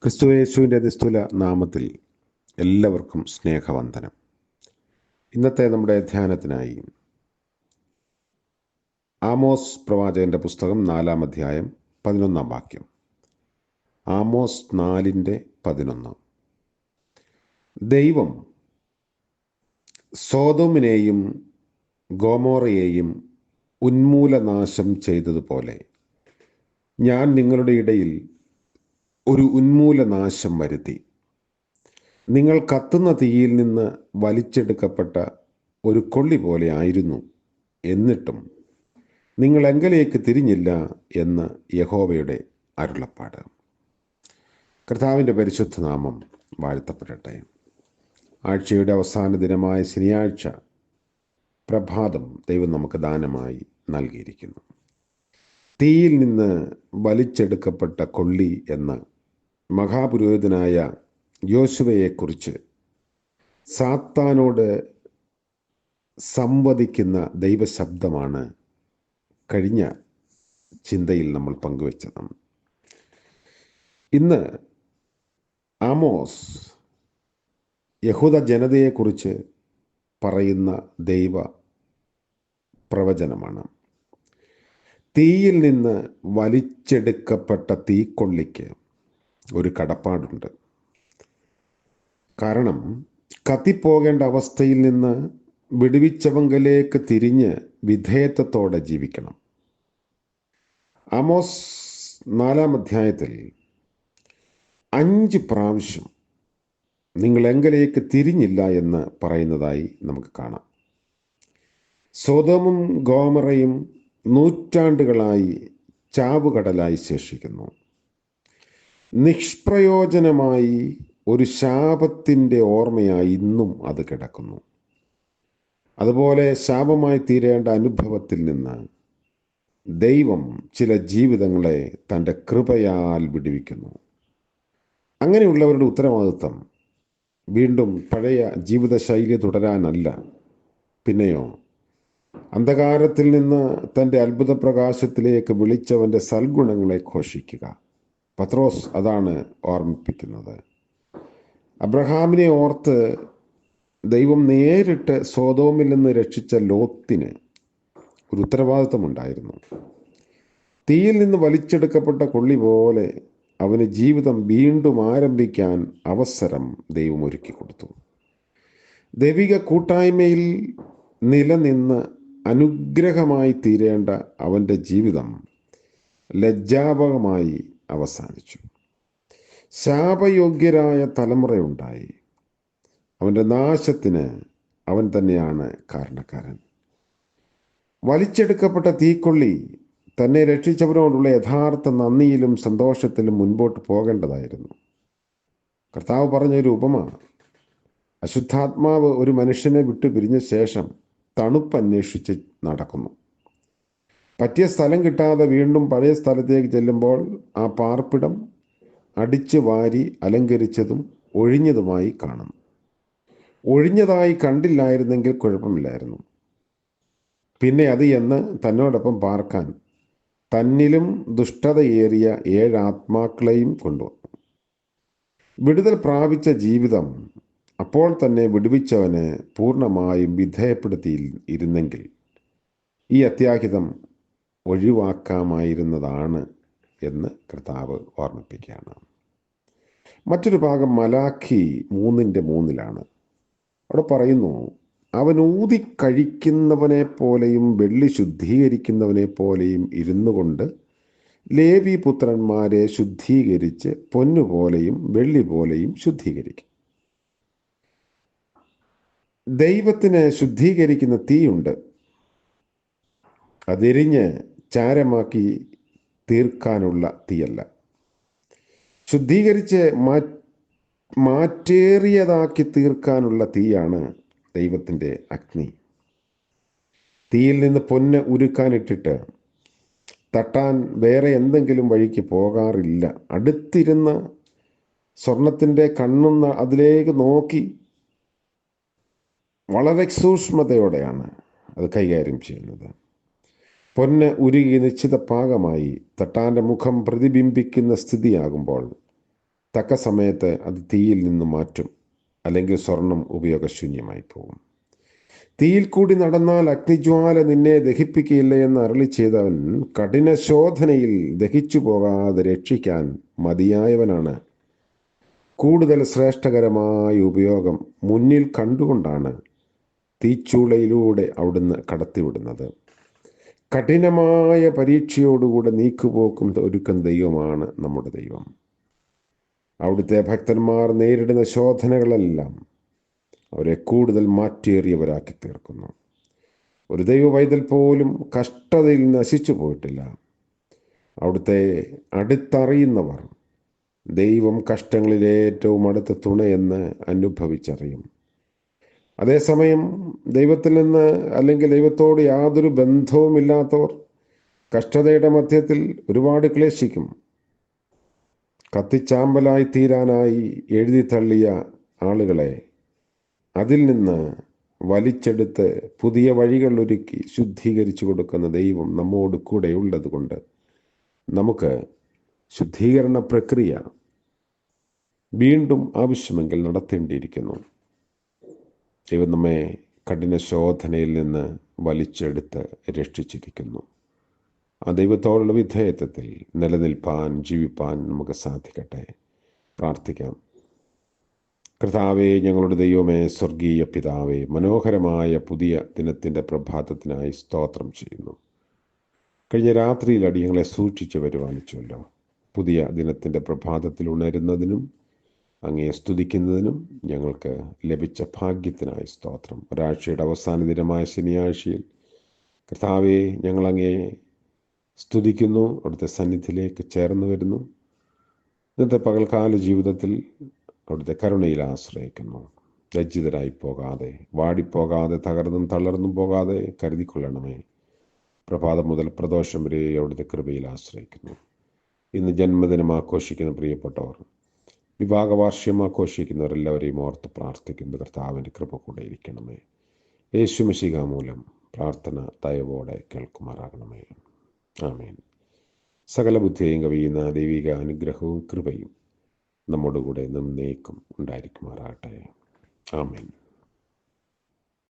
ക്രിസ്തുയേശുവിൻ്റെ നിസ്തുല നാമത്തിൽ എല്ലാവർക്കും സ്നേഹവന്ദനം. ഇന്നത്തെ നമ്മുടെ ധ്യാനത്തിനായി ആമോസ് പ്രവാചകന്റെ പുസ്തകം 4-ാം അധ്യായം 11-ാം വാക്യം. ആമോസ് 4:11. ദൈവം സോദോമിനെയും ഗൊമോറയെയും ഉന്മൂലനാശം ചെയ്തതുപോലെ ഞാൻ നിങ്ങളുടെ ഇടയിൽ ഒരു ഉന്മൂലനാശം വരുത്തി. നിങ്ങൾ കത്തുന്ന തീയിൽ നിന്ന് വലിച്ചെടുക്കപ്പെട്ട ഒരു കൊള്ളി പോലെ ആയിരുന്നു. എന്നിട്ടും നിങ്ങൾ എങ്കലേക്ക് തിരിഞ്ഞില്ല എന്ന് യഹോവയുടെ അരുളപ്പാട്. കർത്താവിൻ്റെ പരിശുദ്ധ നാമം വാഴ്ത്തപ്പെടട്ടെ. ആഴ്ചയുടെ അവസാന ദിനമായ ശനിയാഴ്ച പ്രഭാതം ദൈവം നമുക്ക് ദാനമായി നൽകിയിരിക്കുന്നു. തീയിൽ നിന്ന് വലിച്ചെടുക്കപ്പെട്ട കൊള്ളി എന്ന മഹാപുരോഹിതനായ യോശുവയെക്കുറിച്ച് സാത്താനോട് സംവദിക്കുന്ന ദൈവശബ്ദമാണ് കഴിഞ്ഞ ചിന്തയിൽ നമ്മൾ പങ്കുവച്ചത്. ഇന്ന് ആമോസ് യഹൂദ ജനതയെക്കുറിച്ച് പറയുന്ന ദൈവ പ്രവചനമാണ്. തീയിൽ നിന്ന് വലിച്ചെടുക്കപ്പെട്ട തീക്കൊള്ളിക്ക് ഒരു കടപ്പാടുണ്ട്. കാരണം കത്തിപ്പോകേണ്ട അവസ്ഥയിൽ നിന്ന് വിടുവിച്ചവങ്കലേക്ക് തിരിഞ്ഞ് വിധേയത്വത്തോടെ ജീവിക്കണം. ആമോസ് 4-ാം അധ്യായത്തിൽ 5 പ്രാവശ്യം നിങ്ങൾ എങ്കലേക്ക് തിരിഞ്ഞില്ല എന്ന് പറയുന്നതായി നമുക്ക് കാണാം. സൊദോമും ഗൊമോറയും നൂറ്റാണ്ടുകളായി ചാവുകടലായി ശേഷിക്കുന്നു. നിഷ്പ്രയോജനമായി ഒരു ശാപത്തിൻ്റെ ഓർമ്മയായി ഇന്നും അത് കിടക്കുന്നു. അതുപോലെ ശാപമായി തീരേണ്ട അനുഭവത്തിൽ നിന്ന് ദൈവം ചില ജീവിതങ്ങളെ തൻ്റെ കൃപയാൽ വിടുവിക്കുന്നു. അങ്ങനെയുള്ളവരുടെ ഉത്തരവാദിത്വം വീണ്ടും പഴയ ജീവിതശൈലി തുടരാനല്ല, പിന്നെയോ അന്ധകാരത്തിൽ നിന്ന് തൻ്റെ അത്ഭുത പ്രകാശത്തിലേക്ക് വിളിച്ചവൻ്റെ സൽഗുണങ്ങളെ ഘോഷിക്കുക. പത്രോസ് അതാണ് ഓർമ്മിപ്പിക്കുന്നത്. അബ്രഹാമിനെ ഓർത്ത് ദൈവം നേരിട്ട് സോദോമിൽ നിന്ന് രക്ഷിച്ച ലോത്തിന് ഒരു ഉത്തരവാദിത്വമുണ്ടായിരുന്നു. തീയിൽ നിന്ന് വലിച്ചെടുക്കപ്പെട്ട കൊള്ളി പോലെ അവന് ജീവിതം വീണ്ടും ആരംഭിക്കാൻ അവസരം ദൈവം ഒരുക്കി കൊടുത്തു. ദൈവിക കൂട്ടായ്മയിൽ നിലനിന്ന് അനുഗ്രഹമായി തീരേണ്ട അവൻ്റെ ജീവിതം ലജ്ജാപകമായി അവസാനിച്ചു. ശാപയോഗ്യരായ തലമുറയുണ്ടായി. അവൻ്റെ നാശത്തിന് അവൻ തന്നെയാണ് കാരണക്കാരൻ. വലിച്ചെടുക്കപ്പെട്ട തീക്കൊള്ളി തന്നെ രക്ഷിച്ചവരോടുള്ള യഥാർത്ഥ നന്ദിയിലും സന്തോഷത്തിലും മുൻപോട്ട് പോകേണ്ടതായിരുന്നു. കർത്താവ് പറഞ്ഞൊരു ഉപമ: അശുദ്ധാത്മാവ് ഒരു മനുഷ്യനെ വിട്ടു പിരിഞ്ഞ ശേഷം തണുപ്പ് അന്വേഷിച്ച് നടക്കുന്നു. പറ്റിയ സ്ഥലം കിട്ടാതെ വീണ്ടും പഴയ സ്ഥലത്തേക്ക് ചെല്ലുമ്പോൾ ആ പാർപ്പിടം അടിച്ചു വാരി അലങ്കരിച്ചതും ഒഴിഞ്ഞതുമായി കാണുന്നു. ഒഴിഞ്ഞതായി കണ്ടില്ലായിരുന്നെങ്കിൽ കുഴപ്പമില്ലായിരുന്നു. പിന്നെ അത് എന്ന് തന്നോടൊപ്പം പാർക്കാൻ തന്നിലും ദുഷ്ടതയേറിയ 7 ആത്മാക്കളെയും കൊണ്ടുവന്നു. വിടുതൽ പ്രാപിച്ച ജീവിതം അപ്പോൾ തന്നെ വിടുവിച്ചവന് പൂർണ്ണമായും വിധേയപ്പെടുത്തി ഇരുന്നെങ്കിൽ ഈ അത്യാഹിതം ഒഴിവാക്കാമായിരുന്നതാണ് എന്ന് കർത്താവ് ഓർമ്മിപ്പിക്കുകയാണ്. മറ്റൊരു ഭാഗം മലാഖി 3:3 അവിടെ പറയുന്നു: അവൻ ഊതിക്കഴിക്കുന്നവനെ പോലെയും വെള്ളി ശുദ്ധീകരിക്കുന്നവനെ പോലെയും ഇരുന്നു കൊണ്ട് ലേവി പുത്രന്മാരെ ശുദ്ധീകരിച്ച് പൊന്നുപോലെയും വെള്ളി പോലെയും ശുദ്ധീകരിക്കും. ദൈവത്തിന് ശുദ്ധീകരിക്കുന്ന തീയുണ്ട്. അതെരിഞ്ഞ് ചാരമാക്കി തീർക്കാനുള്ള തീയല്ല, ശുദ്ധീകരിച്ച് മാറ്റേറിയതാക്കി തീർക്കാനുള്ള തീയാണ് ദൈവത്തിൻ്റെ അഗ്നി. തീയിൽ നിന്ന് പൊന്ന് ഉരുക്കാനിട്ടിട്ട് തട്ടാൻ വേറെ എന്തെങ്കിലും വഴിക്ക് പോകാറില്ല. അടുത്തിരുന്ന് സ്വർണത്തിൻ്റെ കണ്ണുന്ന അതിലേക്ക് നോക്കി വളരെ സൂക്ഷ്മതയോടെയാണ് അത് കൈകാര്യം ചെയ്യുന്നത്. പൊന്ന് ഉരുകി നിശ്ചിത പാകമായി തട്ടാൻ്റെ മുഖം പ്രതിബിംബിക്കുന്ന സ്ഥിതിയാകുമ്പോൾ തക്ക സമയത്ത് അത് തീയിൽ നിന്ന് മാറ്റും, അല്ലെങ്കിൽ സ്വർണം ഉപയോഗശൂന്യമായി പോകും. തീയിൽ കൂടി നടന്നാൽ അഗ്നിജ്വാല നിന്നെ ദഹിപ്പിക്കുകയില്ല എന്ന് അരുളി ചെയ്തവൻ കഠിന ശോധനയിൽ ദഹിച്ചു പോകാതെ രക്ഷിക്കാൻ മതിയായവനാണ്. കൂടുതൽ ശ്രേഷ്ഠകരമായ ഉപയോഗം മുന്നിൽ കണ്ടുകൊണ്ടാണ് തീച്ചൂളയിലൂടെ അവിടുന്ന് കടത്തിവിടുന്നത്. കഠിനമായ പരീക്ഷയോടുകൂടെ നീക്കുപോക്കും ഒരുക്കുന്ന ദൈവമാണ് നമ്മുടെ ദൈവം. അവിടുത്തെ ഭക്തന്മാർ നേരിടുന്ന ശോധനകളെല്ലാം അവരെ കൂടുതൽ മാറ്റേറിയവരാക്കി തീർക്കുന്നു. ഒരു ദൈവ പൈതൽ പോലും കഷ്ടതയിൽ നശിച്ചു പോയിട്ടില്ല. അവിടുത്തെ അടുത്തറിയുന്നവർ ദൈവം കഷ്ടങ്ങളിൽ ഏറ്റവും അടുത്ത തുണയെന്ന് അനുഭവിച്ചറിയും. അതേസമയം ദൈവത്തിൽ നിന്ന് അല്ലെങ്കിൽ ദൈവത്തോട് യാതൊരു ബന്ധവുമില്ലാത്തവർ കഷ്ടതയുടെ മധ്യത്തിൽ ഒരുപാട് ക്ലേശിക്കും. കത്തിച്ചാമ്പലായി തീരാനായി എഴുതി തള്ളിയ ആളുകളെ അതിൽ നിന്ന് വലിച്ചെടുത്ത് പുതിയ വഴികൾ ഒരുക്കി ശുദ്ധീകരിച്ചു കൊടുക്കുന്ന ദൈവം നമ്മോട് കൂടെ ഉള്ളത് കൊണ്ട് നമുക്ക് ശുദ്ധീകരണ പ്രക്രിയ വീണ്ടും ആവശ്യമെങ്കിൽ നടത്തേണ്ടിയിരിക്കുന്നു. ദൈവം നമ്മെ കഠിന ശോധനയിൽ നിന്ന് വലിച്ചെടുത്ത് രക്ഷിച്ചിരിക്കുന്നു. ആ ദൈവത്തോടുള്ള വിധേയത്വത്തിൽ നിലനിൽപ്പാൻ, ജീവിപ്പാൻ നമുക്ക് സാധിക്കട്ടെ. പ്രാർത്ഥിക്കാം. കർത്താവേ, ഞങ്ങളുടെ ദൈവമേ, സ്വർഗീയ പിതാവേ, മനോഹരമായ പുതിയ ദിനത്തിൻ്റെ പ്രഭാതത്തിനായി സ്തോത്രം ചെയ്യുന്നു. കഴിഞ്ഞ രാത്രിയിൽ അടിയങ്ങളെ സൂക്ഷിച്ച് വരുവാനിച്ചുവല്ലോ. പുതിയ ദിനത്തിൻ്റെ പ്രഭാതത്തിൽ ഉണരുന്നതിനും അങ്ങയെ സ്തുതിക്കുന്നതിനും ഞങ്ങൾക്ക് ലഭിച്ച ഭാഗ്യത്തിനായി സ്തോത്രം. ഒരാഴ്ചയുടെ അവസാന ദിനമായ ശനിയാഴ്ചയിൽ കർത്താവെ, ഞങ്ങളങ്ങയെ സ്തുതിക്കുന്നു, അവിടുത്തെ സന്നിധിയിലേക്ക് ചേർന്ന് വരുന്നു. ഇന്നത്തെ പകൽക്കാല ജീവിതത്തിൽ അവിടുത്തെ കരുണയിൽ ആശ്രയിക്കുന്നു. ലജ്ജിതരായി പോകാതെ, വാടിപ്പോകാതെ, തകർന്നും തളർന്നും പോകാതെ കരുതിക്കൊള്ളണമേ. പ്രഭാതം മുതൽ പ്രദോഷം വരെ അവിടുത്തെ കൃപയിൽ ആശ്രയിക്കുന്നു. ഇന്ന് ജന്മദിനം ആഘോഷിക്കുന്ന പ്രിയപ്പെട്ടവർ, വിവാഹവാർഷികം ആഘോഷിക്കുന്നവരെല്ലാവരെയും ഓർത്ത് പ്രാർത്ഥിക്കുന്ന കർത്താവിൻ്റെ കൃപ കൂടെ ഇരിക്കണമേ. യേശു മിശിഹാ മൂലം പ്രാർത്ഥന ദയവോടെ കേൾക്കുമാറാകണമേ. ആമേൻ. സകല ബുദ്ധിയെയും കവിയുന്ന ദൈവിക അനുഗ്രഹവും കൃപയും നമ്മോടുകൂടെ എന്നേക്കും ഉണ്ടായിരിക്കുമാറാകട്ടെ. ആമേൻ.